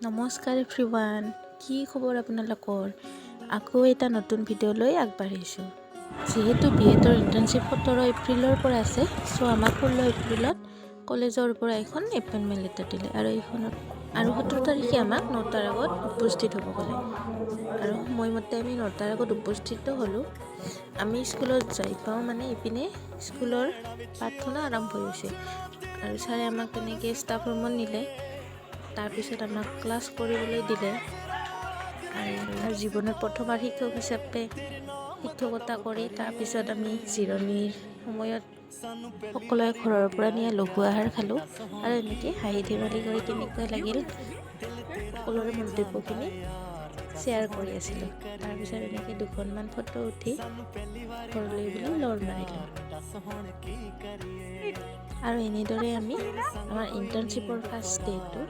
নমস্কাৰ এভৰিৱান, কি খবৰ আপোনালোকৰ? আকৌ এটা নতুন ভিডিঅ' লৈ আগবাঢ়িছোঁ। যিহেতু বিএডৰ ইণ্টাৰ্ণশ্বিপ 17 এপ্ৰিলৰ পৰা আছে, চ' আমাক 16 এপ্ৰিলত কলেজৰ পৰা এখন এপইণ্টমেণ্ট লেটাৰ দিলে আৰু 17 তাৰিখে আমাক 9টাৰ আগত উপস্থিত হ'ব ক'লে। আৰু সময়মতে আমি 9টাৰ আগত উপস্থিত হ'লোঁ। আমি স্কুলত যাই পাওঁ মানে ইপিনে স্কুলৰ প্ৰাৰ্থনা আৰম্ভ হৈছে আৰু ছাৰে আমাক তেনেকৈ ষ্টাফ ৰুমত নিলে। তাৰপিছত আমাক ক্লাছ কৰিবলৈ দিলে আৰু জীৱনত প্ৰথমবাৰ শিক্ষক হিচাপে শিক্ষকতা কৰি তাৰপিছত আমি জিৰণিৰ সময়ত সকলোৱে ঘৰৰ পৰা নিয়া লঘু আহাৰ খালোঁ আৰু এনেকৈ হাঁহি ধেমালি কৰি কেনেকুৱা লাগিল সকলোৰে মন্তব্যখিনি শ্বেয়াৰ কৰি আছিলোঁ। তাৰপিছত এনেকৈ দুখনমান ফটো উঠি ঘৰলৈ বুলি লৰ মাৰিলোঁ আৰু এনেদৰে আমি আমাৰ ইণ্টাৰ্ণশ্বিপৰ ফাৰ্ষ্ট ডে'টো